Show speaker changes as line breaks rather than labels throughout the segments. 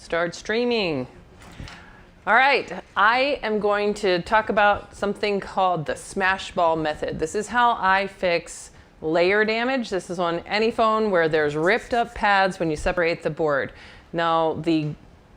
Start streaming. All right, I am going to talk about something called the smash ball method. This is how I fix layer damage. This is on any phone where there's ripped up pads when you separate the board. Now, the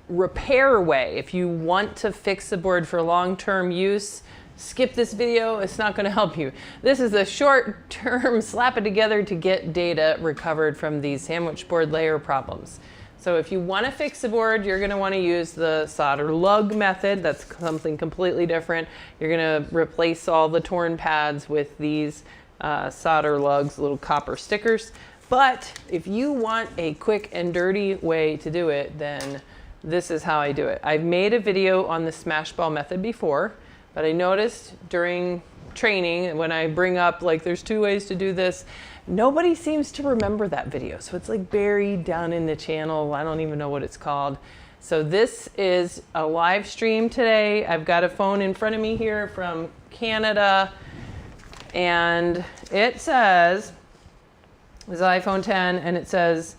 repair way, if you want to fix the board for long-term use, skip this video, it's not going to help you. This is a short-term slap it together to get data recovered from these sandwich board layer problems. So if you want to fix the board, you're going to want to use the solder lug method. That's something completely different. You're going to replace all the torn pads with these solder lugs, little copper stickers. But if you want a quick and dirty way to do it, then this is how I do it. I've made a video on the smash ball method before, but I noticed during training when I bring up like there's 2 ways to do this, nobody seems to remember that video. So it's like buried down in the channel. I don't even know what it's called. So this is a live stream today. I've got a phone in front of me here from Canada, and it says, it's iPhone 10, and it says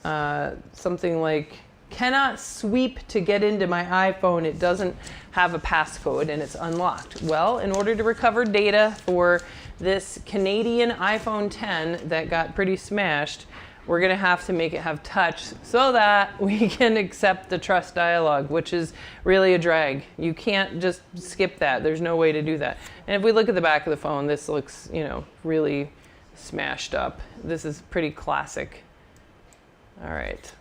something like, cannot sweep to get into my iPhone. It doesn't have a passcode and it's unlocked. Well, in order to recover data for this Canadian iPhone 10 that got pretty smashed, we're going to have to make it have touch so that we can accept the trust dialog, which is really a drag. You can't just skip that. There's no way to do that. And if we look at the back of the phone, this looks, you know, really smashed up. This is pretty classic. All right.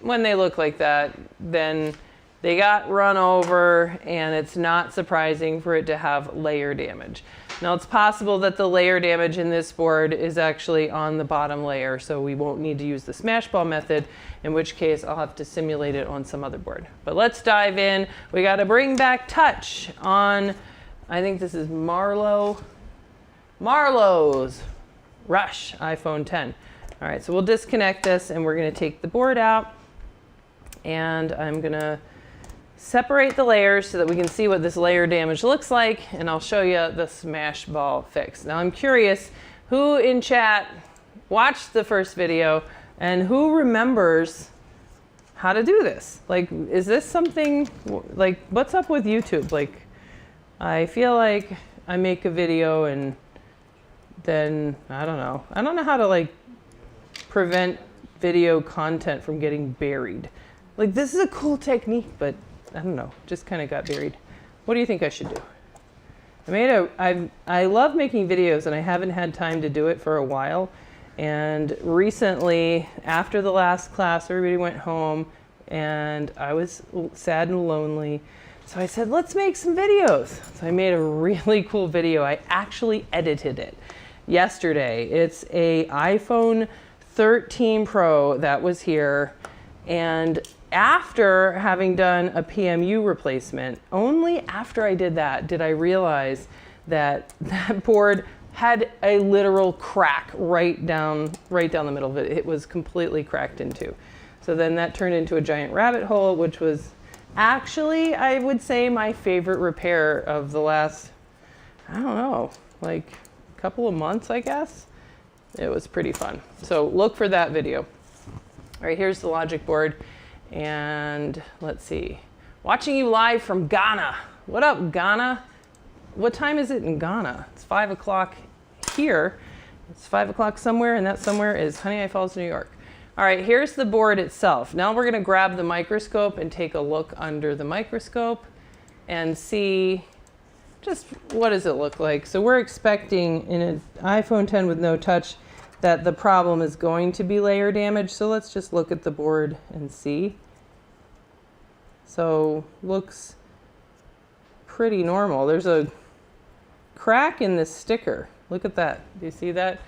When they look like that, then they got run over, and it's not surprising for it to have layer damage. Now, it's possible that the layer damage in this board is actually on the bottom layer, so we won't need to use the smash ball method, in which case I'll have to simulate it on some other board. But let's dive in. We got to bring back touch on, I think this is Marlowe's Rush iPhone 10. All right, so we'll disconnect this, and we're going to take the board out. And I'm going to separate the layers so that we can see what this layer damage looks like, and I'll show you the smash ball fix. Now, I'm curious who in chat watched the first video and who remembers how to do this. Like, is this something, like, what's up with YouTube? Like, I feel like I make a video and then, I don't know how to, like, prevent video content from getting buried. Like, this is a cool technique, but I don't know, just kind of got buried. What do you think I should do? I love making videos, and I haven't had time to do it for a while. And recently, after the last class, everybody went home, and I was sad and lonely. So I said, let's make some videos. So I made a really cool video. I actually edited it yesterday. It's a iPhone 13 Pro that was here, and after having done a PMU replacement, only after I did that did I realize that that board had a literal crack right down the middle of it. It was completely cracked in two. So then that turned into a giant rabbit hole, which was actually, I would say, my favorite repair of the last, I don't know, like a couple of months, I guess. It was pretty fun. So look for that video. All right, here's the logic board. And let's see. Watching you live from Ghana. What up, Ghana? What time is it in Ghana? It's 5 o'clock here. It's 5 o'clock somewhere, and that somewhere is Honey I Falls, New York. All right, here's the board itself. Now we're going to grab the microscope and take a look under the microscope and see just what does it look like. So we're expecting in an iPhone 10 with no touch that the problem is going to be layer damage. So let's just look at the board and see. So looks pretty normal. There's a crack in this sticker. Look at that. Do you see that?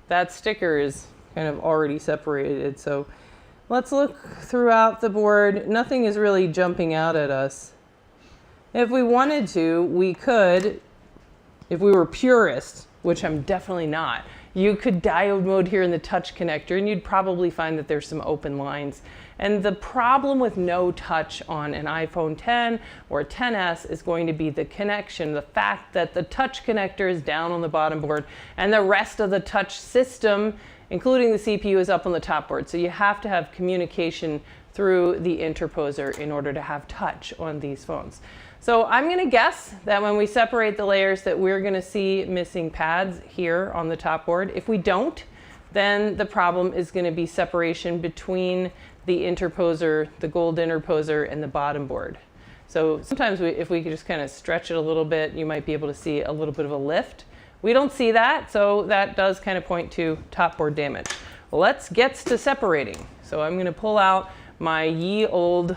That sticker is kind of already separated. So let's look throughout the board. Nothing is really jumping out at us. If we wanted to, we could, if we were purists, which I'm definitely not, you could diode mode here in the touch connector, and you'd probably find that there's some open lines. And the problem with no touch on an iPhone 10 or a 10s is going to be the connection, the fact that the touch connector is down on the bottom board and the rest of the touch system, including the CPU, is up on the top board. So you have to have communication through the interposer in order to have touch on these phones. So I'm going to guess that when we separate the layers that we're going to see missing pads here on the top board. If we don't, then the problem is going to be separation between the interposer, the gold interposer, and the bottom board. So sometimes if we could just kind of stretch it a little bit, you might be able to see a little bit of a lift. We don't see that, so that does kind of point to top board damage. Well, let's get to separating. So I'm going to pull out my ye old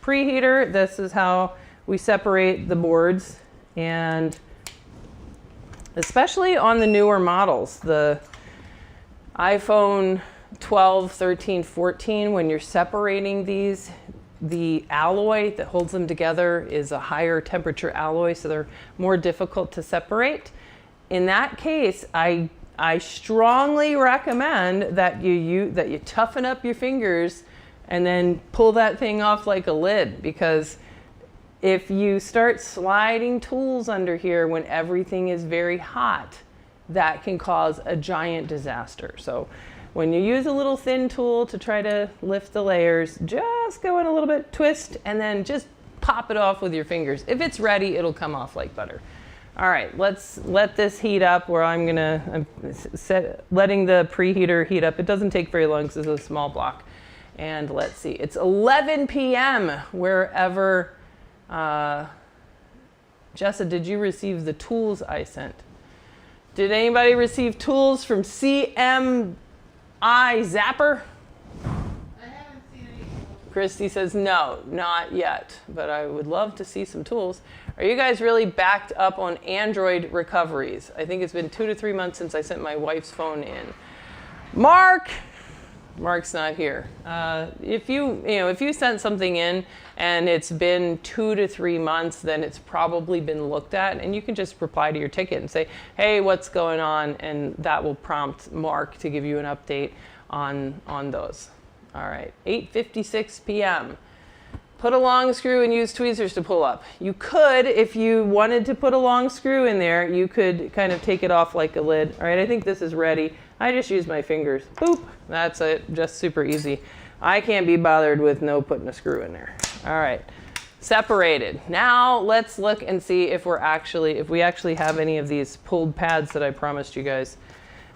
preheater. This is how we separate the boards, and especially on the newer models, the iPhone 12, 13, 14, when you're separating these, the alloy that holds them together is a higher temperature alloy, so they're more difficult to separate. In that case, I strongly recommend that you toughen up your fingers and then pull that thing off like a lid, because if you start sliding tools under here when everything is very hot, that can cause a giant disaster. So when you use a little thin tool to try to lift the layers, just go in a little bit, twist, and then just pop it off with your fingers. If it's ready, it'll come off like butter. All right, let's let this heat up, where I'm letting the preheater heat up. It doesn't take very long because it's a small block. And let's see, it's 11 p.m. wherever, Jessa, did you receive the tools I sent? Did anybody receive tools from CMI Zapper?
I haven't seen any tools.
Christy says no, not yet, but I would love to see some tools. Are you guys really backed up on Android recoveries? I think it's been 2 to 3 months since I sent my wife's phone in. Mark's not here. If you sent something in and it's been 2 to 3 months, then it's probably been looked at, and you can just reply to your ticket and say, hey, what's going on? And that will prompt Mark to give you an update on those. All right, 8:56 p.m. Put a long screw and use tweezers to pull up. You could, if you wanted to put a long screw in there, you could kind of take it off like a lid. All right, I think this is ready. I just use my fingers. Boop, that's it, just super easy. I can't be bothered with no putting a screw in there. All right, separated. Now let's look and see if we actually have any of these pulled pads that I promised you guys.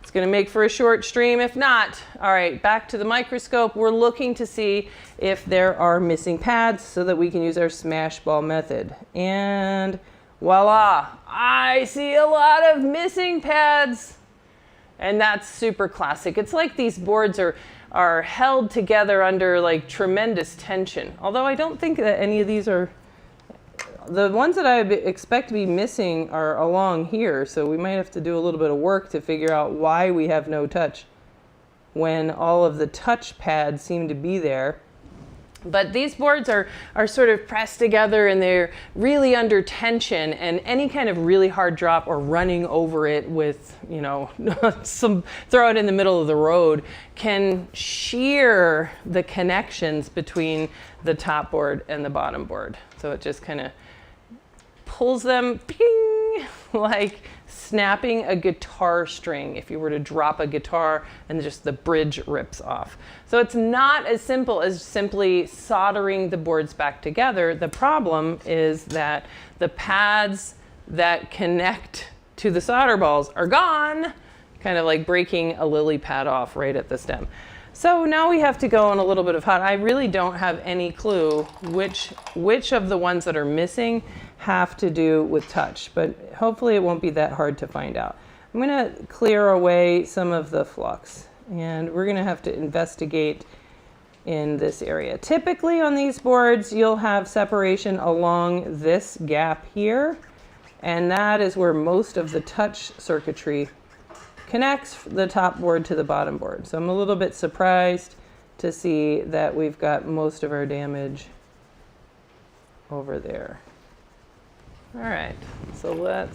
It's going to make for a short stream. If not, all right, back to the microscope. We're looking to see if there are missing pads so that we can use our smash ball method. And voila, I see a lot of missing pads. And that's super classic. It's like these boards are held together under like tremendous tension. Although I don't think that any of these are, the ones that I expect to be missing are along here. So we might have to do a little bit of work to figure out why we have no touch when all of the touch pads seem to be there. But these boards are sort of pressed together, and they're really under tension, and any kind of really hard drop or running over it with, throw it in the middle of the road can shear the connections between the top board and the bottom board. So it just kind of pulls them, ping, like snapping a guitar string if you were to drop a guitar and just the bridge rips off. So it's not as simple as simply soldering the boards back together. The problem is that the pads that connect to the solder balls are gone, kind of like breaking a lily pad off right at the stem. So now we have to go on a little bit of hot. I really don't have any clue which of the ones that are missing have to do with touch, but hopefully it won't be that hard to find out. I'm going to clear away some of the flux, and we're going to have to investigate in this area. Typically on these boards, you'll have separation along this gap here, and that is where most of the touch circuitry connects the top board to the bottom board. So I'm a little bit surprised to see that we've got most of our damage over there. All right, so like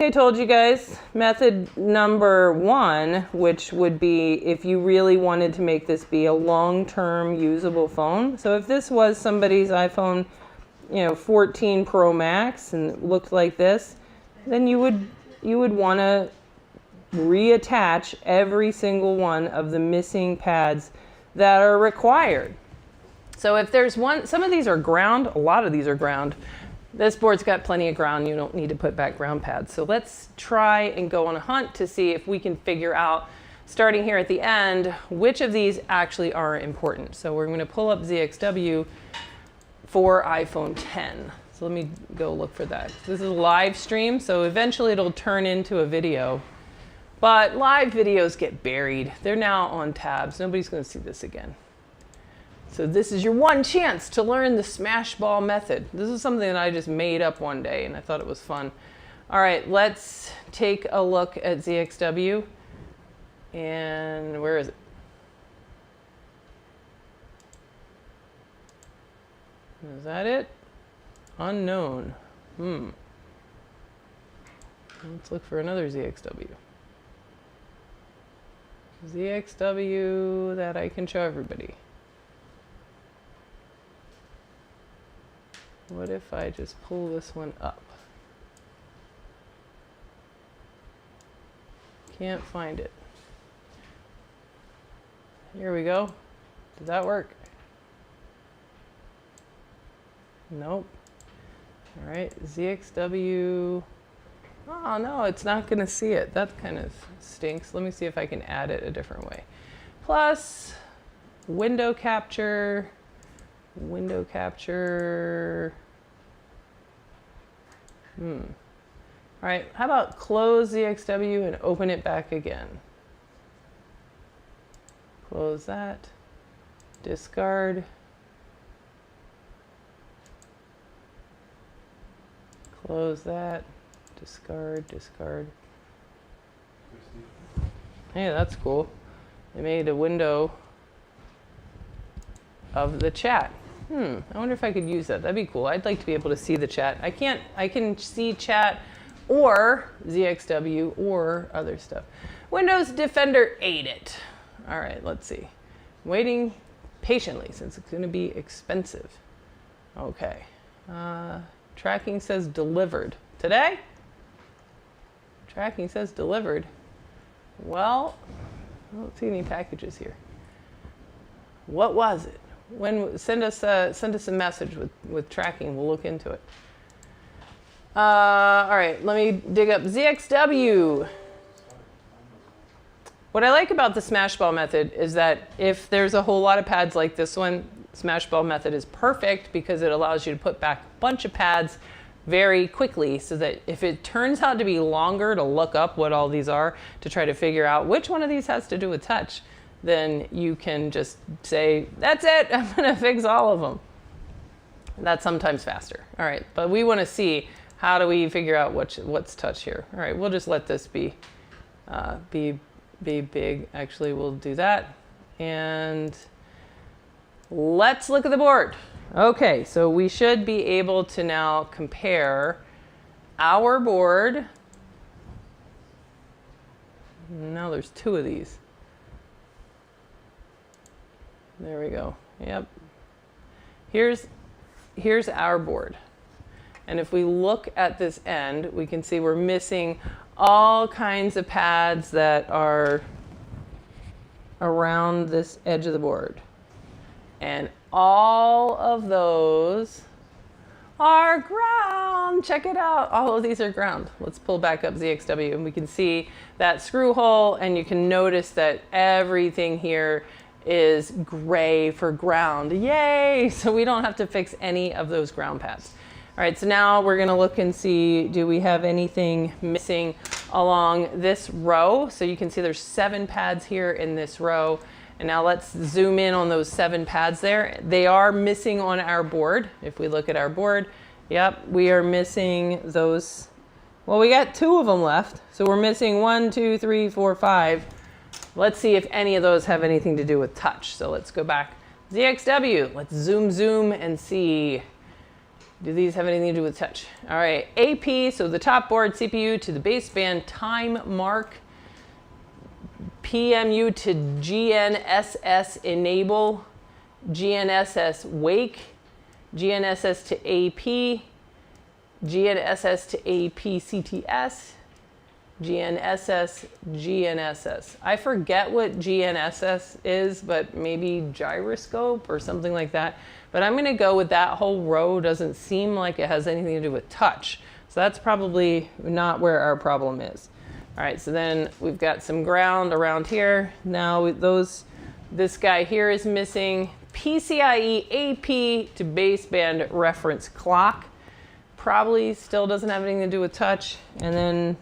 I told you guys, method number 1, which would be if you really wanted to make this be a long-term usable phone. So if this was somebody's iPhone, 14 Pro Max and it looked like this, then you would want to reattach every single one of the missing pads that are required. So if there's one, some of these are ground, a lot of these are ground. This board's got plenty of ground, you don't need to put back ground pads. So let's try and go on a hunt to see if we can figure out, starting here at the end, which of these actually are important. So we're going to pull up ZXW for iPhone 10. So let me go look for that. This is a live stream, so eventually it'll turn into a video. But live videos get buried. They're now on tabs. Nobody's going to see this again. So this is your one chance to learn the smash ball method. This is something that I just made up one day, and I thought it was fun. All right, let's take a look at ZXW. And where is it? Is that it? Unknown. Let's look for another ZXW. ZXW that I can show everybody. What if I just pull this one up? Can't find it. Here we go. Did that work? Nope. All right, ZXW. Oh no, it's not going to see it. That kind of stinks. Let me see if I can add it a different way. Plus, window capture. Window capture. All right, how about close ZXW and open it back again? Close that. Discard. Close that. Discard, discard. Hey, that's cool. I made a window of the chat. I wonder if I could use that. That'd be cool. I'd like to be able to see the chat. I can see chat or ZXW or other stuff. Windows Defender ate it. All right, let's see. Waiting patiently since it's going to be expensive. Okay. Tracking says delivered. Today? Tracking says delivered. Well, I don't see any packages here. What was it? Send us a message with tracking. We'll look into it. All right, let me dig up ZXW. What I like about the smash ball method is that if there's a whole lot of pads like this one, smash ball method is perfect because it allows you to put back a bunch of pads very quickly, so that if it turns out to be longer to look up what all these are to try to figure out which one of these has to do with touch, then you can just say, that's it, I'm going to fix all of them. That's sometimes faster. All right, but we want to see how do we figure out what's touch here. All right, we'll just let this be big. Actually, we'll do that. And let's look at the board. Okay, so we should be able to now compare our board. Now there's two of these. There we go. Yep. Here's our board. And if we look at this end, we can see we're missing all kinds of pads that are around this edge of the board. And all of those are ground. Check it out. All of these are ground. Let's pull back up ZXW and we can see that screw hole, and you can notice that everything here is gray for ground. Yay! So we don't have to fix any of those ground pads. All right, so now we're going to look and see, do we have anything missing along this row? So you can see there's 7 pads here in this row. And now let's zoom in on those 7 pads there. They are missing on our board. If we look at our board, yep, we are missing those. Well, we got 2 of them left. So we're missing 1, 2, 3, 4, 5. Let's see if any of those have anything to do with touch. So let's go back. ZXW, let's zoom and see. Do these have anything to do with touch? All right, AP, so the top board CPU to the baseband time mark. PMU to GNSS enable. GNSS wake. GNSS to AP. GNSS to AP CTS. GNSS, GNSS. I forget what GNSS is, but maybe gyroscope or something like that. But I'm going to go with that whole row. Doesn't seem like it has anything to do with touch. So that's probably not where our problem is. All right, so then we've got some ground around here. Now this guy here is missing. PCIe AP to baseband reference clock. Probably still doesn't have anything to do with touch. And then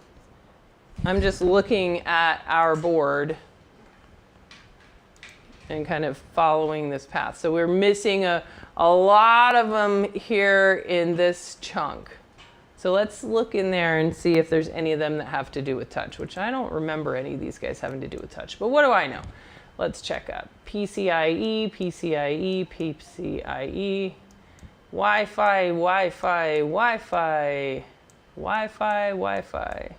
I'm just looking at our board and kind of following this path. So we're missing a lot of them here in this chunk. So let's look in there and see if there's any of them that have to do with touch, which I don't remember any of these guys having to do with touch. But what do I know? Let's check out PCIe, PCIe, PCIe, Wi-Fi, Wi-Fi, Wi-Fi, Wi-Fi, Wi-Fi,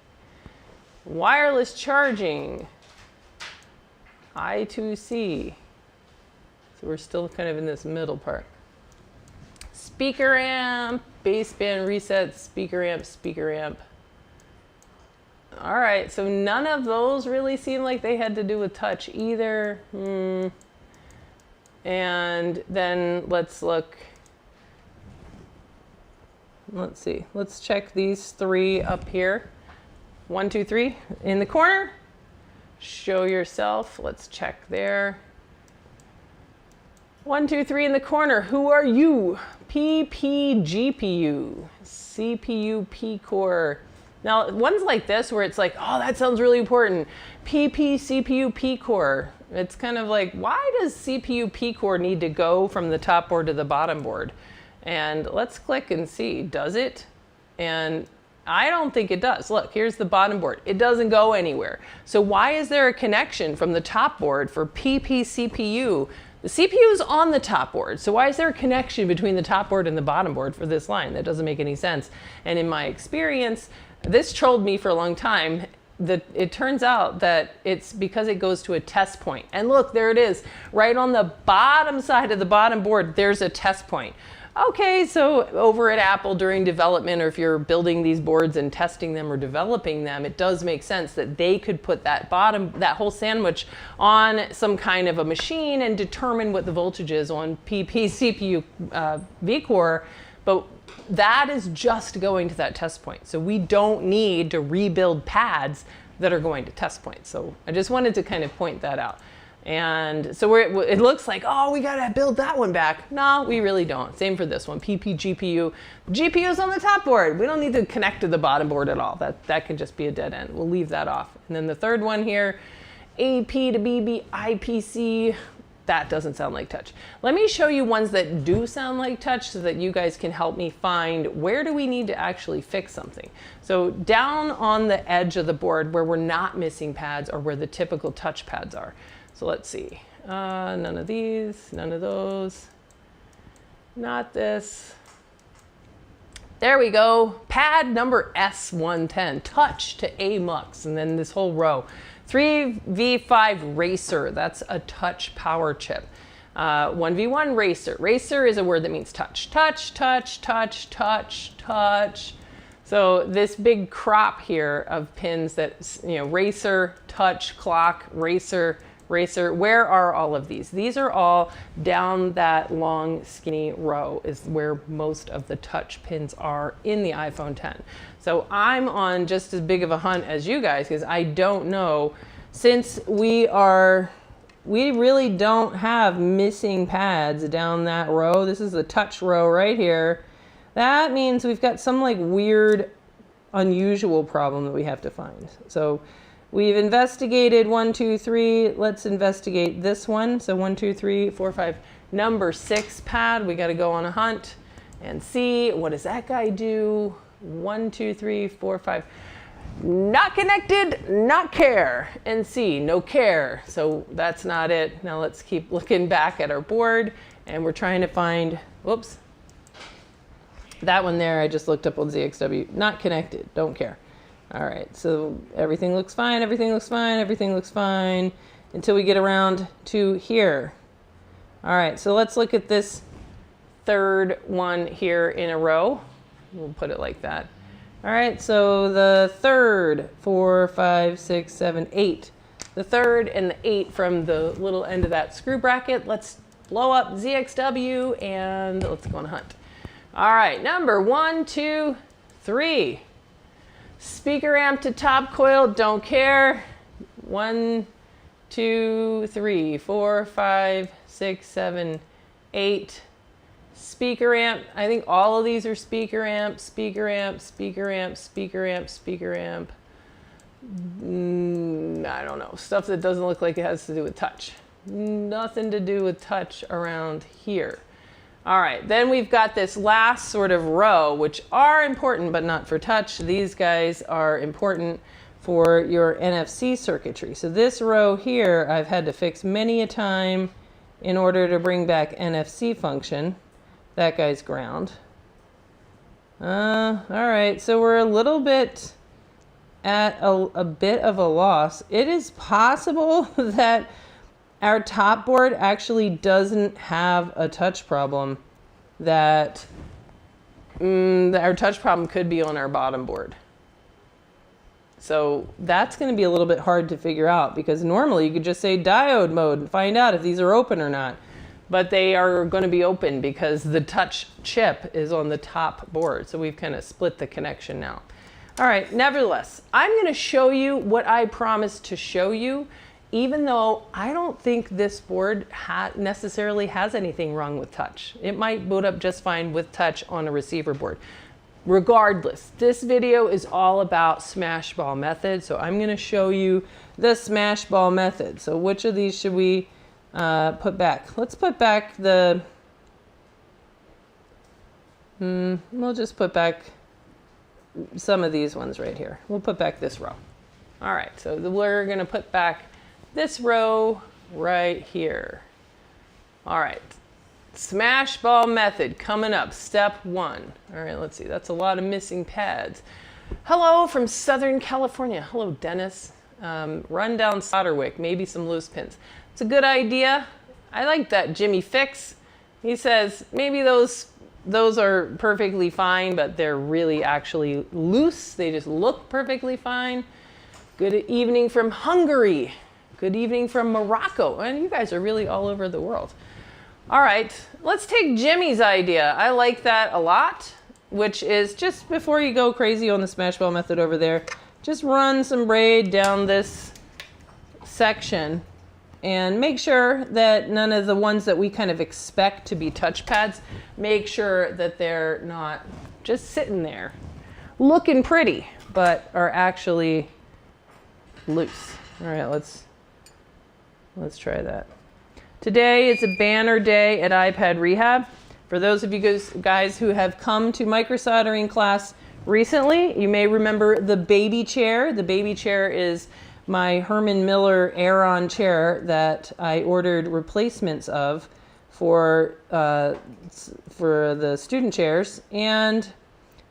wireless charging, I2C. So we're still kind of in this middle part. Speaker amp, baseband reset, speaker amp, speaker amp. All right, so none of those really seem like they had to do with touch either. And then let's look. Let's see. Let's check these three up here. 1, 2, 3 in the corner. Show yourself. Let's check there. 1, 2, 3 in the corner. Who are you? PP, GPU, CPU, P-core. Now, ones like this where it's like, oh, that sounds really important. PP, CPU, P-core. It's kind of like, why does CPU, P-core need to go from the top board to the bottom board? And let's click and see, does it? And I don't think it does. Look, here's the bottom board. It doesn't go anywhere. So why is there a connection from the top board for PP CPU? The CPU is on the top board. So why is there a connection between the top board and the bottom board for this line? That doesn't make any sense. And in my experience, this trolled me for a long time. It turns out that it's because it goes to a test point. And look, there it is. Right on the bottom side of the bottom board, there's a test point. Okay, so over at Apple during development, or if you're building these boards and testing them or developing them, it does make sense that they could put that whole sandwich on some kind of a machine and determine what the voltage is on PP, CPU, vCore, but that is just going to that test point. So we don't need to rebuild pads that are going to test points. So I just wanted to kind of point that out. And so it looks like, oh, we got to build that one back. No, we really don't. Same for this one, PP, GPU. GPU is on the top board. We don't need to connect to the bottom board at all. That can just be a dead end. We'll leave that off. And then the third one here, AP to BB, IPC. That doesn't sound like touch. Let me show you ones that do sound like touch so that you guys can help me find where do we need to actually fix something. So down on the edge of the board where we're not missing pads or where the typical touch pads are. So let's see, none of these, none of those, not this. There we go, pad number S110, touch to AMUX, and then this whole row. 3V5 racer, that's a touch power chip. 1V1 racer, racer is a word that means touch. Touch, touch, touch, touch, touch. So this big crop here of pins that, racer, touch, clock, racer, racer, where are all of these? These are all down that long skinny row is where most of the touch pins are in the iPhone 10. So I'm on just as big of a hunt as you guys because I don't know, since we really don't have missing pads down that row. This is the touch row right here. That means we've got some like weird, unusual problem that we have to find. So we've investigated 1, 2, 3. Let's investigate this one. So 1, 2, 3, 4, 5. Number 6 pad. We got to go on a hunt and see what does that guy do. 1, 2, 3, 4, 5. Not connected, not care. And C, no care. So that's not it. Now let's keep looking back at our board and we're trying to find, whoops. That one there, I just looked up on ZXW. Not connected, don't care. All right, so everything looks fine, everything looks fine, everything looks fine until we get around to here. All right, so let's look at this third one here in a row. We'll put it like that. All right, so the third, 4, 5, 6, 7, 8. The third and the 8 from the little end of that screw bracket. Let's blow up ZXW and let's go on a hunt. All right, number 1, 2, 3. Speaker amp to top coil, don't care. 1, 2, 3, 4, 5, 6, 7, 8. Speaker amp. I think all of these are speaker amp, speaker amp, speaker amp, speaker amp, speaker amp. I don't know. Stuff that doesn't look like it has to do with touch. Nothing to do with touch around here. All right, then we've got this last sort of row, which are important, but not for touch. These guys are important for your NFC circuitry. So this row here, I've had to fix many a time in order to bring back NFC function. That guy's ground. All right, so we're a little bit at a bit of a loss. It is possible that our top board actually doesn't have a touch problem, that our touch problem could be on our bottom board. So that's going to be a little bit hard to figure out, because normally you could just say diode mode and find out if these are open or not. But they are going to be open because the touch chip is on the top board. So we've kind of split the connection now. All right, nevertheless, I'm going to show you what I promised to show you, even though I don't think this board necessarily has anything wrong with touch. It might boot up just fine with touch on a receiver board. Regardless, this video is all about smash ball method. So I'm going to show you the smash ball method. So which of these should we put back? Let's put back the, we'll just put back some of these ones right here. We'll put back this row. All right, so we're going to put back this row right here. All right, smash ball method coming up, step 1. All right, let's see, that's a lot of missing pads. Hello from Southern California. Hello, Dennis. Run down solder wick, maybe some loose pins. It's a good idea. I like that Jimmy Fix. He says maybe those are perfectly fine, but they're really actually loose. They just look perfectly fine. Good evening from Hungary. Good evening from Morocco. And you guys are really all over the world. All right, let's take Jimmy's idea. I like that a lot, which is just before you go crazy on the smash ball method over there, just run some braid down this section and make sure that none of the ones that we kind of expect to be touchpads, make sure that they're not just sitting there looking pretty, but are actually loose. All right, let's try that. Today is a banner day at iPad Rehab. For those of you guys who have come to microsoldering class recently, you may remember the baby chair. The baby chair is my Herman Miller Aeron chair that I ordered replacements of for the student chairs. And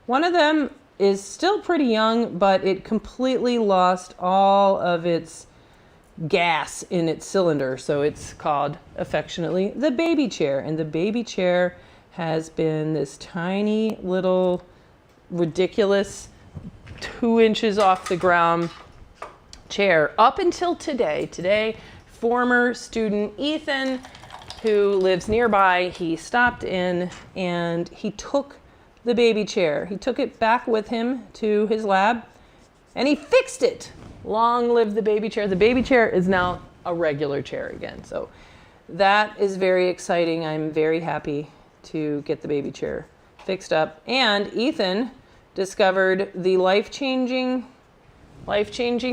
one of them is still pretty young, but it completely lost all of its gas in its cylinder. So it's called affectionately the baby chair. And the baby chair has been this tiny little ridiculous 2 inches off the ground chair up until today. Today, former student Ethan, who lives nearby, he stopped in and he took the baby chair. He took it back with him to his lab and he fixed it. Long live the baby chair. The baby chair is now a regular chair again. So that is very exciting. I'm very happy to get the baby chair fixed up. And Ethan discovered the life-changing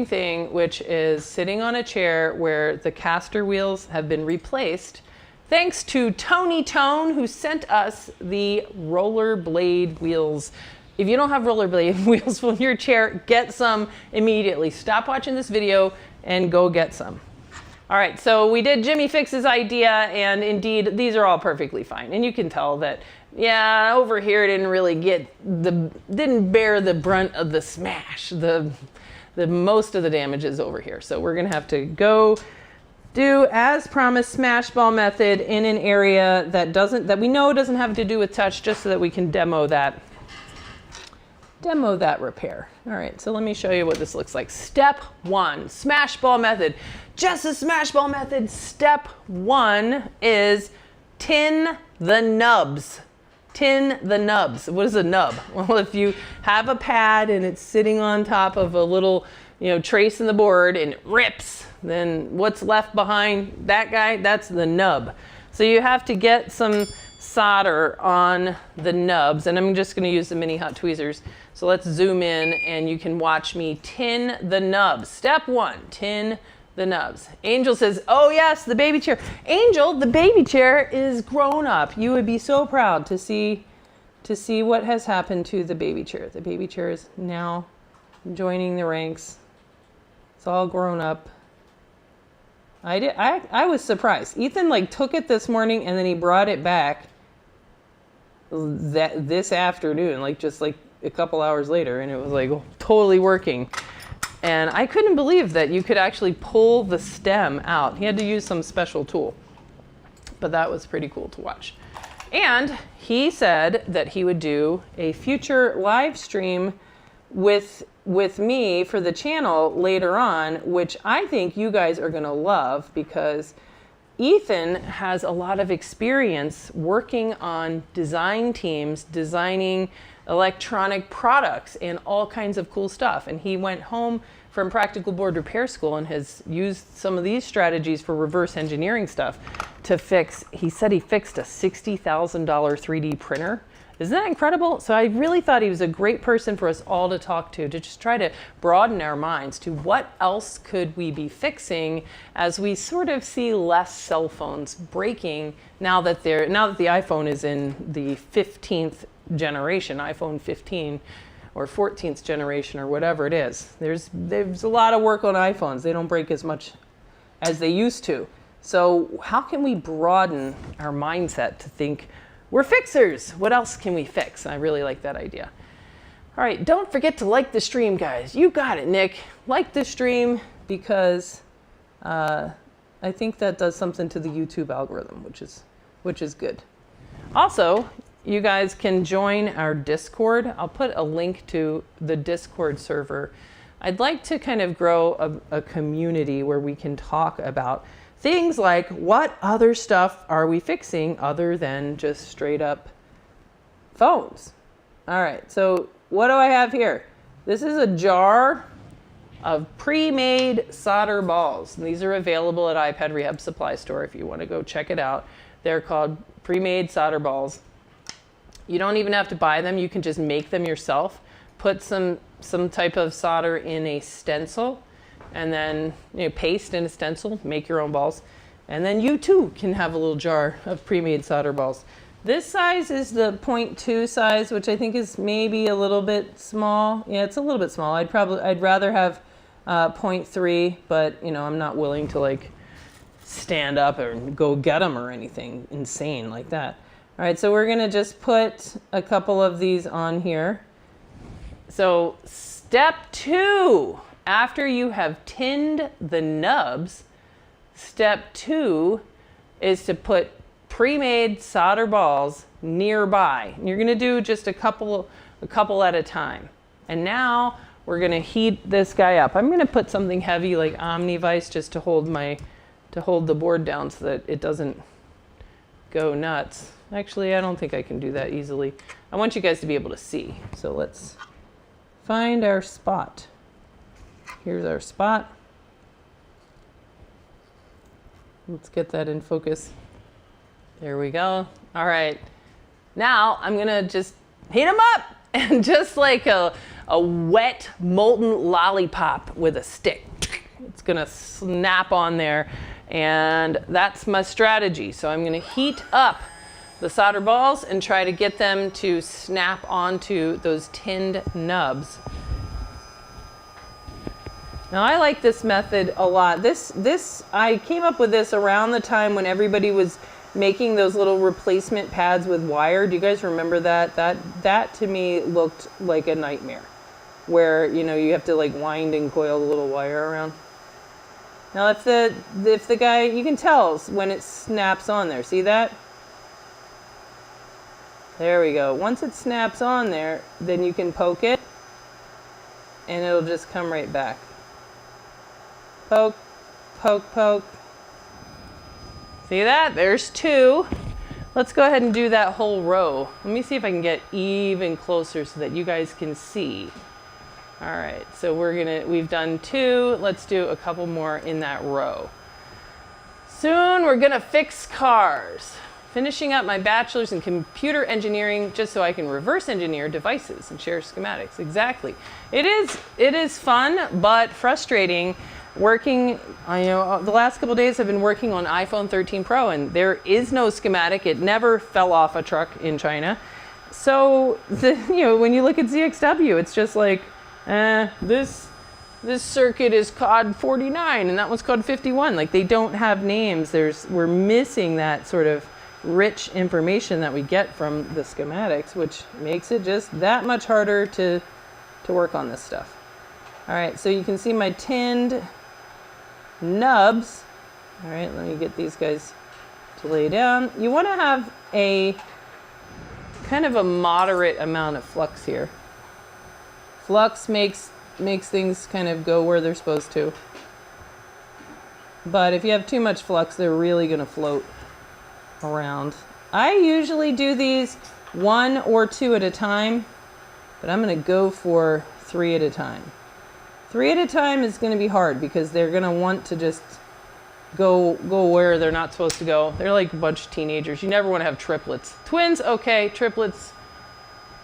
thing, which is sitting on a chair where the caster wheels have been replaced, thanks to Tony Tone, who sent us the rollerblade wheels. If you don't have rollerblade wheels on your chair, get some immediately. Stop watching this video and go get some. All right, so we did Jimmy Fix's idea, and indeed, these are all perfectly fine. And you can tell that, yeah, over here didn't bear the brunt of the smash. The most of the damage is over here. So we're gonna have to go do, as promised, smash ball method in an area that we know doesn't have to do with touch, just so that we can demo that demo that repair. All right, so let me show you what this looks like. Step 1, smash ball method. Just a smash ball method. Step 1 is tin the nubs. Tin the nubs. What is a nub? Well, if you have a pad and it's sitting on top of a little, trace in the board and it rips, then what's left behind that guy? That's the nub. So you have to get some solder on the nubs, and I'm just going to use the mini hot tweezers. So let's zoom in and you can watch me tin the nubs. Step 1, tin the nubs. Angel says, oh yes, the baby chair. Angel, the baby chair is grown up. You would be so proud to see what has happened to the baby chair. The baby chair is now joining the ranks. It's all grown up. I was surprised. Ethan took it this morning and then he brought it back this afternoon, just a couple hours later, and it was totally working. And I couldn't believe that you could actually pull the stem out. He had to use some special tool, but that was pretty cool to watch. And he said that he would do a future live stream with me for the channel later on, which I think you guys are going to love, because Ethan has a lot of experience working on design teams, designing electronic products and all kinds of cool stuff. And he went home from Practical Board Repair School and has used some of these strategies for reverse engineering stuff to fix, he said he fixed a $60,000 3D printer. Isn't that incredible? So I really thought he was a great person for us all to talk to just try to broaden our minds to what else could we be fixing as we sort of see less cell phones breaking now that the iPhone is in the 15th generation, iPhone 15 or 14th generation or whatever it is. There's a lot of work on iPhones. They don't break as much as they used to. So how can we broaden our mindset to think we're fixers? What else can we fix? I really like that idea. All right, don't forget to like the stream, guys. You got it, Nick. Like the stream, because I think that does something to the YouTube algorithm, which is good. Also, you guys can join our Discord. I'll put a link to the Discord server. I'd like to kind of grow a community where we can talk about things like what other stuff are we fixing other than just straight up phones. All right, so what do I have here? This is a jar of pre-made solder balls. And these are available at iPad Rehab Supply Store if you want to go check it out. They're called pre-made solder balls. You don't even have to buy them. You can just make them yourself. Put some type of solder in a stencil, and then paste in a stencil, make your own balls. And then you too can have a little jar of pre-made solder balls. This size is the 0.2 size, which I think is maybe a little bit small. Yeah, it's a little bit small. I'd rather have 0.3, but I'm not willing to stand up and go get them or anything insane like that. All right, so we're gonna just put a couple of these on here. So step 2, after you have tinned the nubs, step 2 is to put pre-made solder balls nearby. You're gonna do just a couple at a time. And now we're gonna heat this guy up. I'm gonna put something heavy like Omni-Vise just to hold the board down so that it doesn't go nuts. Actually, I don't think I can do that easily. I want you guys to be able to see. So let's find our spot. Here's our spot. Let's get that in focus. There we go. All right. Now I'm gonna just heat them up, and just like a wet molten lollipop with a stick. It's gonna snap on there, and that's my strategy. So I'm gonna heat up the solder balls and try to get them to snap onto those tinned nubs. Now I like this method a lot. I came up with this around the time when everybody was making those little replacement pads with wire. Do you guys remember that? That to me looked like a nightmare, where you have to wind and coil the little wire around. Now if the guy, you can tell when it snaps on there. See that? There we go. Once it snaps on there, then you can poke it and it'll just come right back. Poke, poke, poke. See that? There's 2. Let's go ahead and do that whole row. Let me see if I can get even closer so that you guys can see. All right, so we've done 2. Let's do a couple more in that row. Soon we're gonna fix cars. Finishing up my bachelor's in computer engineering just so I can reverse engineer devices and share schematics. Exactly. It is fun, but frustrating working. The last couple days I've been working on iPhone 13 Pro, and there is no schematic. It never fell off a truck in China. So when you look at ZXW, it's just like, this circuit is code 49 and that one's code 51. Like, they don't have names. We're missing that sort of rich information that we get from the schematics, which makes it just that much harder to work on this stuff. All right, so you can see my tinned nubs. All right, let me get these guys to lay down. You want to have a kind of a moderate amount of flux here. Flux makes things kind of go where they're supposed to. But if you have too much flux, they're really going to float around. I usually do these 1 or 2 at a time, but I'm going to go for 3 at a time. 3 at a time is going to be hard because they're going to want to just go where they're not supposed to go. They're like a bunch of teenagers. You never want to have triplets. Twins, okay. Triplets,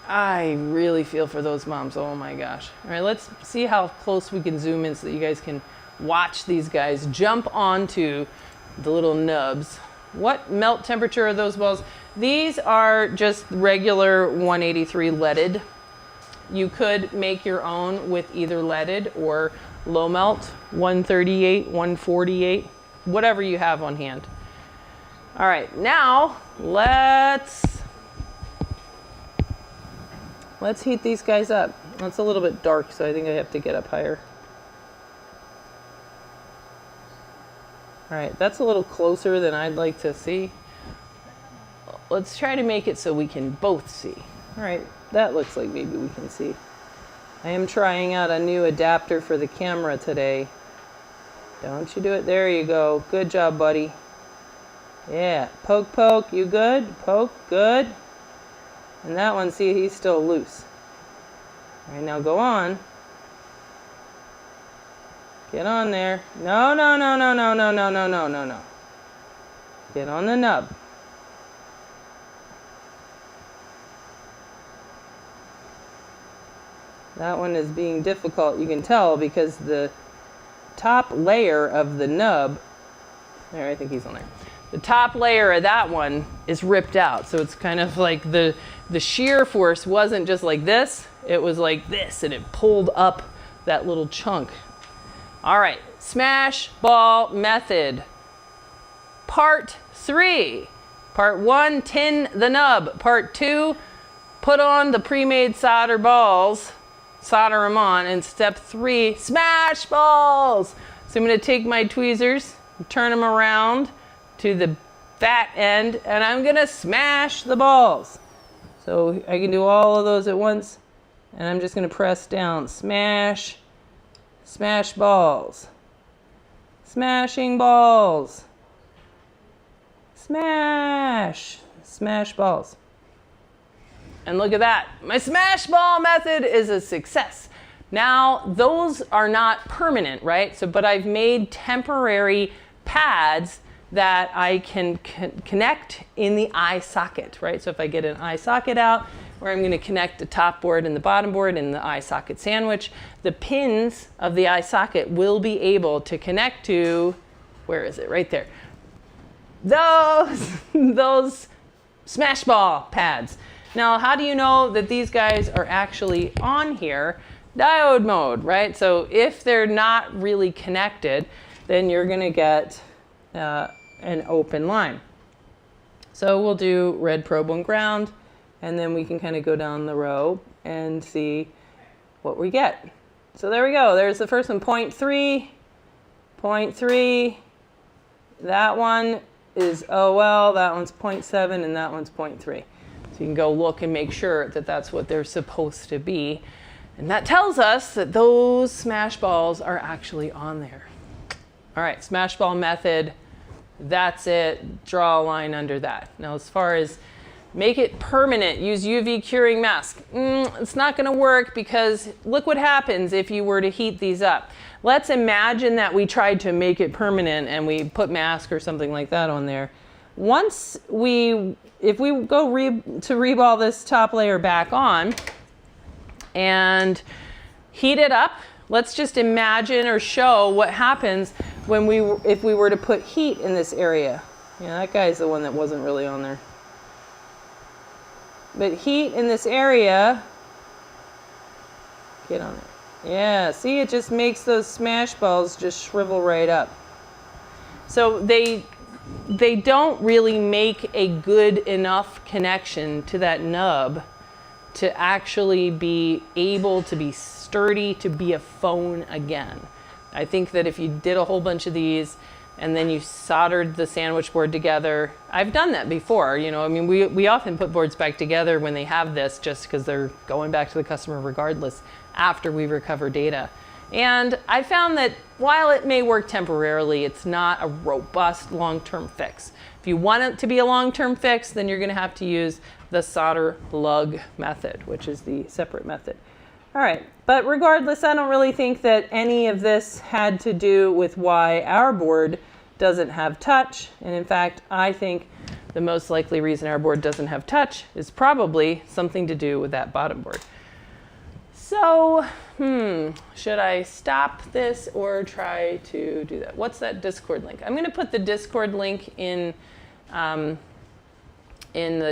I really feel for those moms. Oh my gosh. All right, let's see how close we can zoom in so that you guys can watch these guys jump onto the little nubs. What melt temperature are those balls? These are just regular 183 leaded. You could make your own with either leaded or low melt, 138, 148, whatever you have on hand. All right, now let's heat these guys up. It's a little bit dark, so I think I have to get up higher. All right, that's a little closer than I'd like to see. Let's try to make it so we can both see. All right, that looks like maybe we can see. I am trying out a new adapter for the camera today. Don't you do it. There you go. Good job, buddy. Yeah, poke, poke. You good? Poke, good. And that one, see, he's still loose. All right, now go on. Get on there. No, no, no, no, no, no, no, no, no, no, no. Get on the nub. That one is being difficult, you can tell, because the top layer of the nub, there, I think he's on there. The top layer of that one is ripped out. So it's kind of like the shear force wasn't just like this, it was like this, and it pulled up that little chunk. All right, smash ball method. Part 3. Part 1, tin the nub. Part 2, put on the pre-made solder balls, solder them on. And step 3, smash balls. So I'm going to take my tweezers, turn them around to the fat end, and I'm going to smash the balls. So I can do all of those at once, and I'm just going to press down. Smash. Smash balls. Smashing balls. Smash. Smash balls. And look at that. My smash ball method is a success. Now, those are not permanent, right? But I've made temporary pads that I can connect in the eye socket, right? So if I get an eye socket out, where I'm going to connect the top board and the bottom board in the eye socket sandwich, the pins of the eye socket will be able to connect to, where is it? Right there. Those smash ball pads. Now, how do you know that these guys are actually on here? Diode mode, right? So if they're not really connected, then you're going to get an open line. So we'll do red, probe, and ground. And then we can kind of go down the row and see what we get. So there we go. There's the first one, 0.3, 0.3. That one is OL, that one's 0.7, and that one's 0.3. So you can go look and make sure that that's what they're supposed to be. And that tells us that those smash balls are actually on there. All right, smash ball method, that's it. Draw a line under that. Now, as far as make it permanent, use UV curing mask. It's not going to work because look what happens if you were to heat these up. Let's imagine that we tried to make it permanent and we put mask or something like that on there. If we go to reball this top layer back on and heat it up, let's just imagine or show what happens when if we were to put heat in this area. Yeah, that guy's the one that wasn't really on there. But heat in this area, get on it. Yeah, see, it just makes those smash balls just shrivel right up. So they don't really make a good enough connection to that nub to actually be able to be sturdy to be a phone again. I think that if you did a whole bunch of these and then you soldered the sandwich board together, I've done that before, you know, I mean, we often put boards back together when they have this just because they're going back to the customer regardless after we recover data. And I found that while it may work temporarily, it's not a robust long-term fix. If you want it to be a long-term fix, then you're going to have to use the solder lug method, which is the separate method. All right, but regardless, I don't really think that any of this had to do with why our board doesn't have touch. And in fact, I think the most likely reason our board doesn't have touch is probably something to do with that bottom board. So, should I stop this or try to do that? What's that Discord link? I'm going to put the Discord link in the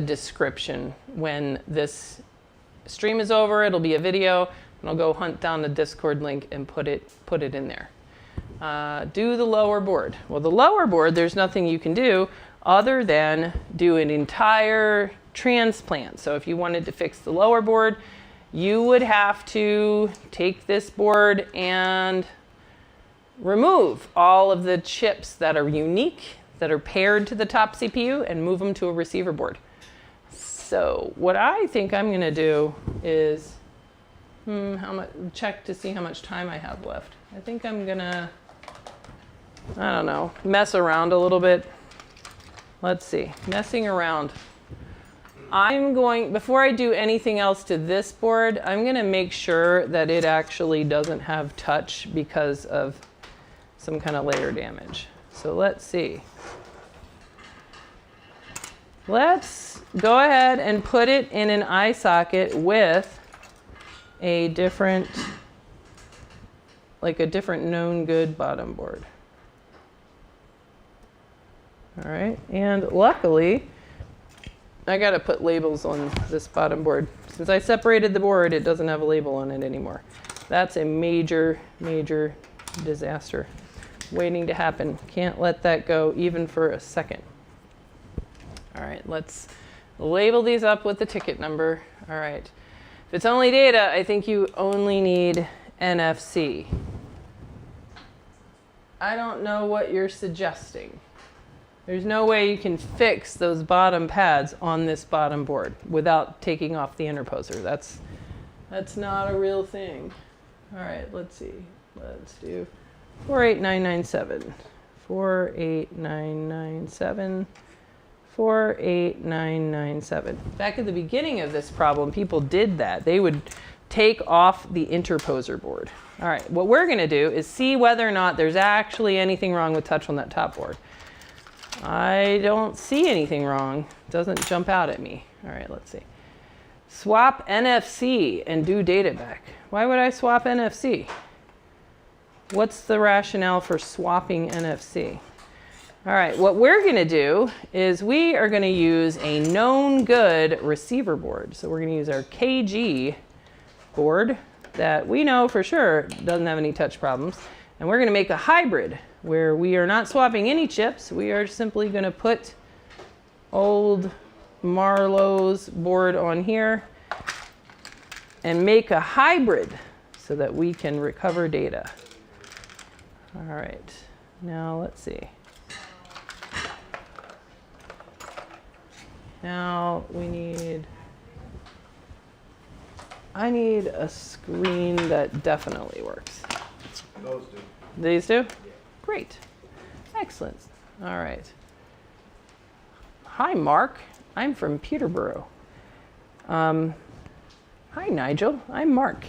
description. When this stream is over, it'll be a video, and I'll go hunt down the Discord link and put it in there. Do the lower board. Well, the lower board, there's nothing you can do other than do an entire transplant. So if you wanted to fix the lower board, you would have to take this board and remove all of the chips that are unique, that are paired to the top CPU, and move them to a receiver board. So what I think I'm going to do is check to see how much time I have left. I think I'm going to, I don't know, mess around a little bit. Let's see, messing around. Before I do anything else to this board, I'm going to make sure that it actually doesn't have touch because of some kind of layer damage. So let's see. Let's go ahead and put it in an eye socket with a different known good bottom board. All right, and luckily, I got to put labels on this bottom board. Since I separated the board, it doesn't have a label on it anymore. That's a major, major disaster waiting to happen. Can't let that go even for a second. All right, let's label these up with the ticket number. All right. If it's only data, I think you only need NFC. I don't know what you're suggesting. There's no way you can fix those bottom pads on this bottom board without taking off the interposer. That's not a real thing. All right, let's see. Let's do 48997. 48997. 48997. Back at the beginning of this problem, people did that. They would take off the interposer board. All right, what we're going to do is see whether or not there's actually anything wrong with touch on that top board. I don't see anything wrong. It doesn't jump out at me. All right, let's see. Swap NFC and do data back. Why would I swap NFC? What's the rationale for swapping NFC? All right, what we're going to do is we are going to use a known good receiver board. So we're going to use our KG board that we know for sure doesn't have any touch problems. And we're going to make a hybrid where we are not swapping any chips. We are simply going to put old Marlowe's board on here and make a hybrid so that we can recover data. All right, now let's see. Now we need I need a screen that definitely works.
Those do.
These do?
Yeah.
Great. Excellent. All right. Hi, Mark. I'm from Peterborough. Hi, Nigel. I'm Mark.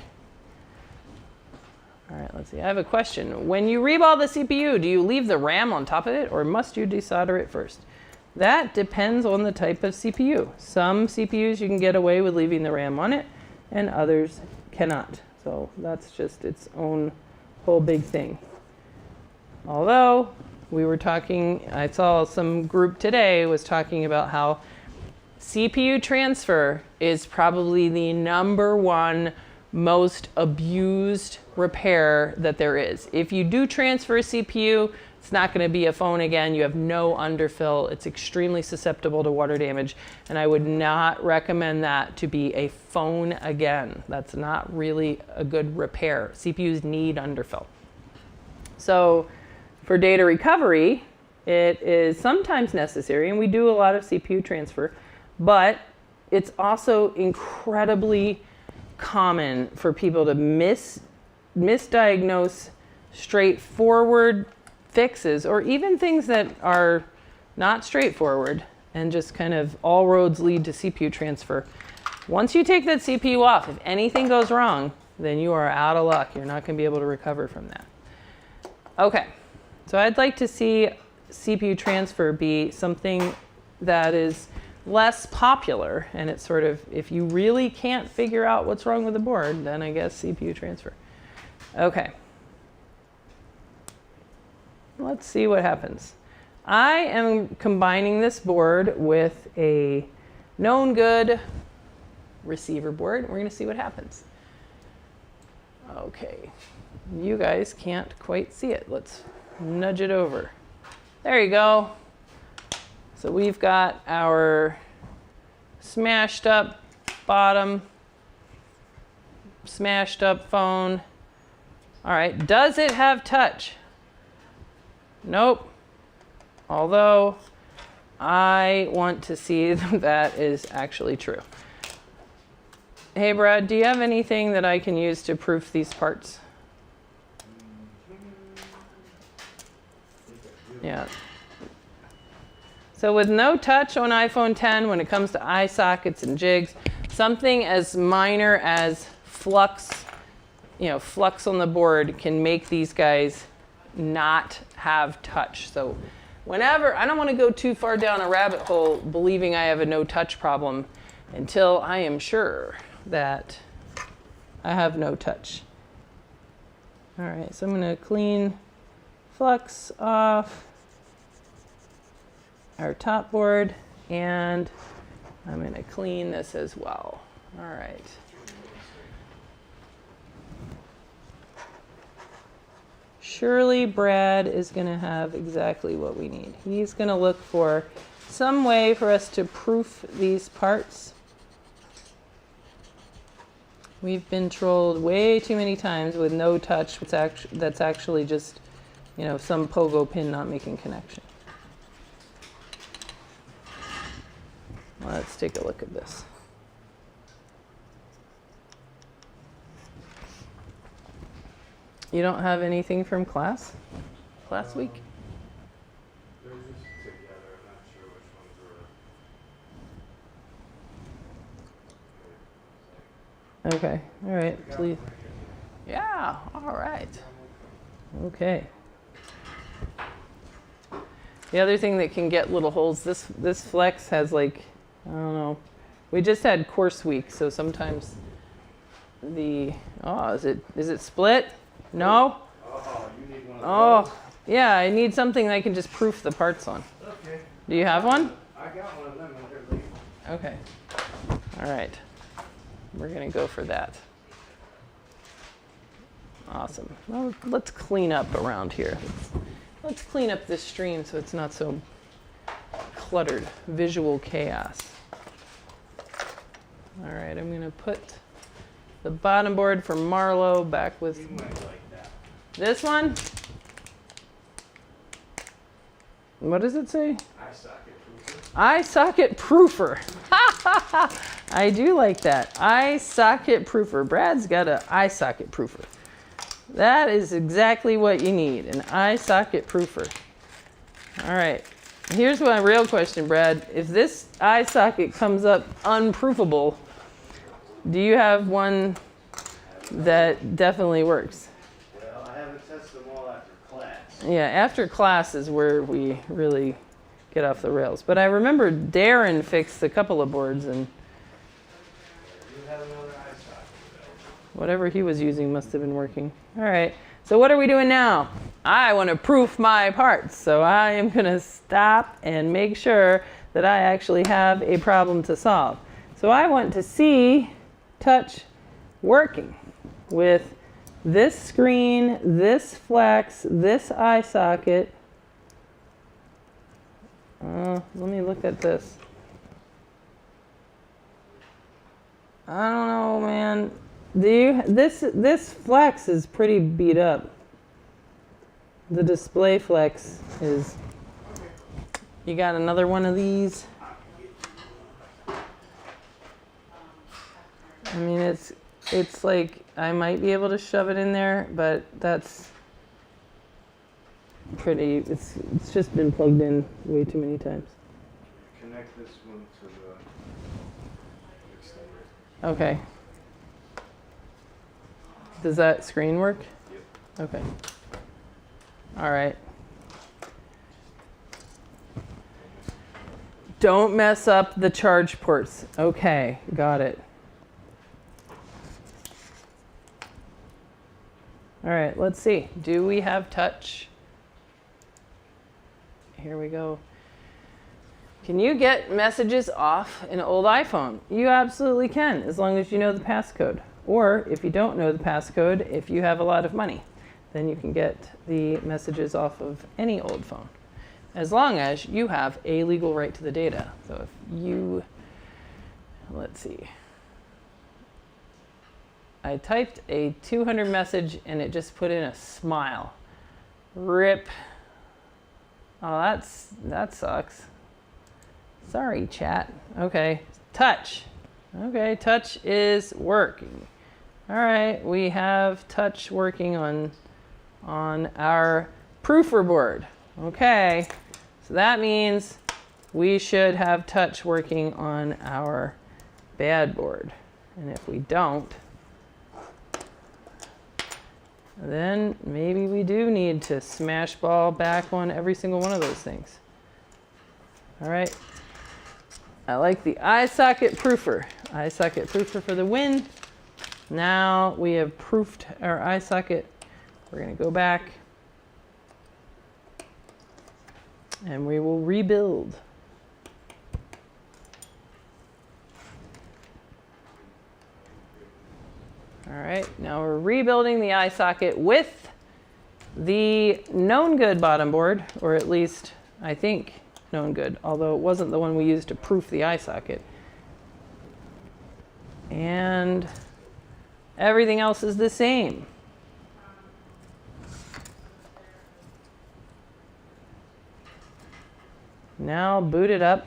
All right, let's see. I have a question. When you reball the CPU, do you leave the RAM on top of it, or must you desolder it first? That depends on the type of CPU. Some CPUs you can get away with leaving the RAM on it, and others cannot. So that's just its own whole big thing. Although we were talking, I saw some group today was talking about how CPU transfer is probably the #1 most abused repair that there is. If you do transfer a CPU, it's not going to be a phone again. You have no underfill. It's extremely susceptible to water damage, and I would not recommend that to be a phone again. That's not really a good repair. CPUs need underfill. So for data recovery, it is sometimes necessary, and we do a lot of CPU transfer, but it's also incredibly common for people to misdiagnose straightforward fixes, or even things that are not straightforward, and just kind of all roads lead to CPU transfer. Once you take that CPU off, if anything goes wrong, then you are out of luck. You're not going to be able to recover from that. Okay, so I'd like to see CPU transfer be something that is less popular, and it's sort of, if you really can't figure out what's wrong with the board, then I guess CPU transfer. Okay. Let's see what happens. I am combining this board with a known good receiver board. We're going to see what happens. Okay. You guys can't quite see it. Let's nudge it over. There you go. So we've got our smashed up bottom, smashed up phone. All right, does it have touch? Nope. Although I want to see that is actually true. Hey Brad, do you have anything that I can use to proof these parts? Yeah. So with no touch on iPhone 10, when it comes to eye sockets and jigs, something as minor as flux, flux on the board can make these guys not have touch. So whenever, I don't want to go too far down a rabbit hole believing I have a no touch problem until I am sure that I have no touch. All right, so I'm going to clean flux off our top board, and I'm going to clean this as well. All right. Surely Brad is going to have exactly what we need. He's going to look for some way for us to proof these parts. We've been trolled way too many times with no touch. That's actually just, some pogo pin not making connection. Let's take a look at this. You don't have anything from class week?
They're just together. I'm not sure which ones were.
Okay. All right. Please. Yeah. All right. Okay. The other thing that can get little holes, this flex has like, I don't know. We just had course week, so sometimes is it split? No?
Oh, you need one of those?
Yeah, I need something that I can just proof the parts on.
Okay.
Do you have one?
I got one of them when they're late.
Okay. All right. We're going to go for that. Awesome. Well, let's clean up around here. Let's clean up this stream so it's not so cluttered. Visual chaos. All right, I'm going to put the bottom board for Marlowe back with
You might like that.
this one. What does it say?
Eye socket proofer.
Eye socket proofer. I do like that. Eye socket proofer. Brad's got an eye socket proofer. That is exactly what you need, an eye socket proofer. All right. Here's my real question, Brad. If this eye socket comes up unproofable, do you have one that definitely works?
Well, I haven't tested them all after class.
Yeah, after class is where we really get off the rails. But I remember Darren fixed a couple of boards, and
You have another eye socket available.
whatever he was using must have been working. All right, so what are we doing now? I want to proof my parts, so I am going to stop and make sure that I actually have a problem to solve. So I want to see touch working with this screen, this flex, this eye socket. Let me look at this. I don't know, man. This flex is pretty beat up. The display flex is. You got another one of these? I mean, it's like I might be able to shove it in there, but that's pretty. It's just been plugged in way too many times.
Connect this one to the extender.
Okay. Does that screen work?
Yep.
Okay. All right. Don't mess up the charge ports. Okay, got it. All right, let's see. Do we have touch? Here we go. Can you get messages off an old iPhone? You absolutely can, as long as you know the passcode. Or if you don't know the passcode, if you have a lot of money, then you can get the messages off of any old phone, as long as you have a legal right to the data. So if you, let's see. I typed a 200 message and it just put in a smile. RIP. Oh, that sucks. Sorry, chat. Okay, touch. Okay, touch is working. All right, we have touch working on our proofer board. Okay, so that means we should have touch working on our bad board. And if we don't, then maybe we do need to smash ball back on every single one of those things. All right. I like the eye socket proofer. Eye socket proofer for the win. Now we have proofed our eye socket. We're going to go back and we will rebuild. All right, now we're rebuilding the eye socket with the known good bottom board, or at least I think known good, although it wasn't the one we used to proof the eye socket. And everything else is the same. Now boot it up.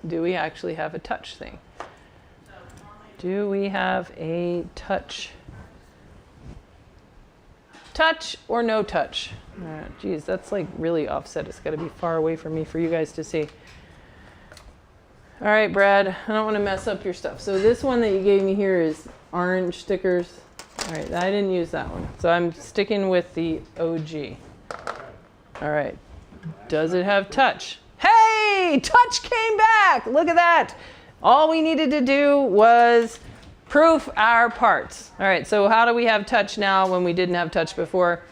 Do we actually have a touch thing? Do we have a touch? Touch or no touch? Geez, that's like really offset. It's got to be far away from me for you guys to see. All right, Brad, I don't want to mess up your stuff. So this one that you gave me here is orange stickers. All right, I didn't use that one. So I'm sticking with the OG. All right, does it have touch? Hey, touch came back. Look at that. All we needed to do was proof our parts. All right, so how do we have touch now when we didn't have touch before?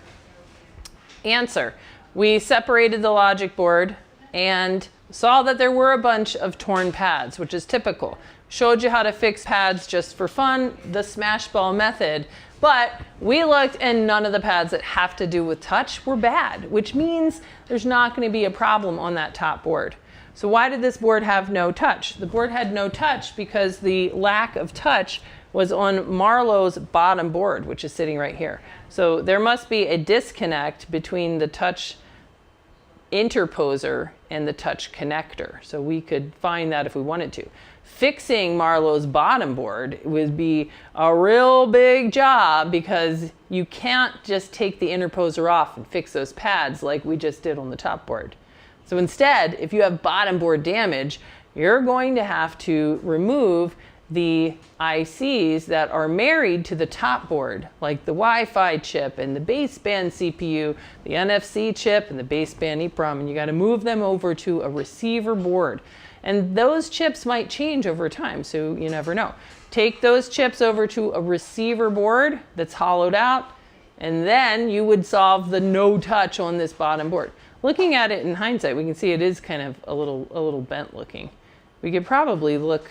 Answer. We separated the logic board and saw that there were a bunch of torn pads, which is typical. Showed you how to fix pads just for fun, the smash ball method. But we looked and none of the pads that have to do with touch were bad, which means there's not going to be a problem on that top board. So why did this board have no touch? The board had no touch because the lack of touch was on Marlowe's bottom board, which is sitting right here. So there must be a disconnect between the touch interposer and the touch connector. So we could find that if we wanted to. Fixing Marlowe's bottom board would be a real big job because you can't just take the interposer off and fix those pads like we just did on the top board. So instead, if you have bottom board damage, you're going to have to remove the ICs that are married to the top board, like the Wi-Fi chip and the baseband CPU, the NFC chip and the baseband EEPROM, and you got to move them over to a receiver board. And those chips might change over time, so you never know. Take those chips over to a receiver board that's hollowed out, and then you would solve the no touch on this bottom board. Looking at it in hindsight, we can see it is kind of a little bent looking. We could probably look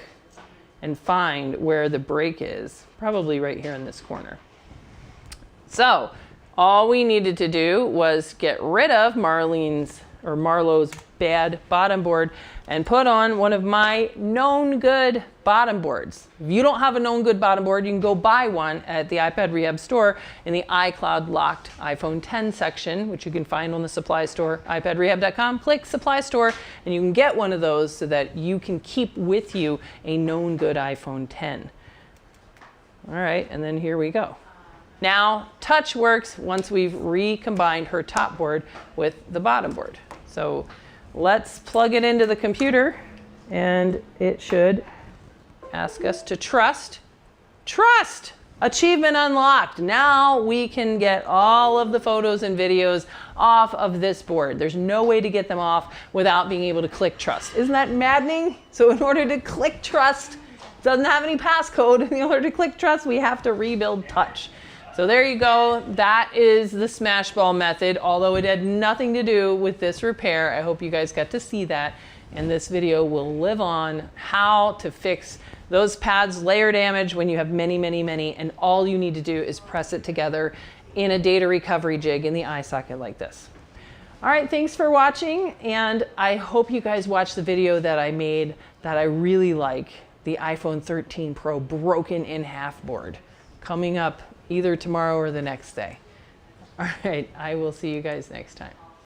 and find where the break is, probably right here in this corner. So all we needed to do was get rid of Marlowe's bad bottom board and put on one of my known good bottom boards. If you don't have a known good bottom board, you can go buy one at the iPad Rehab store in the iCloud locked iPhone 10 section, which you can find on the supply store, iPadRehab.com. Click supply store and you can get one of those so that you can keep with you a known good iPhone 10. All right, and then here we go. Now, touch works once we've recombined her top board with the bottom board. So let's plug it into the computer and it should ask us to trust. Trust! Achievement unlocked. Now we can get all of the photos and videos off of this board. There's no way to get them off without being able to click trust. Isn't that maddening? So in order to click trust, it doesn't have any passcode. In order to click trust, we have to rebuild touch. So there you go. That is the smash ball method, although it had nothing to do with this repair. I hope you guys got to see that. And this video will live on how to fix those pads layer damage when you have many, and all you need to do is press it together in a data recovery jig in the eye socket like this. All right, thanks for watching. And I hope you guys watch the video that I made that I really like, the iPhone 13 Pro broken in half board, coming up either tomorrow or the next day. All right, I will see you guys next time.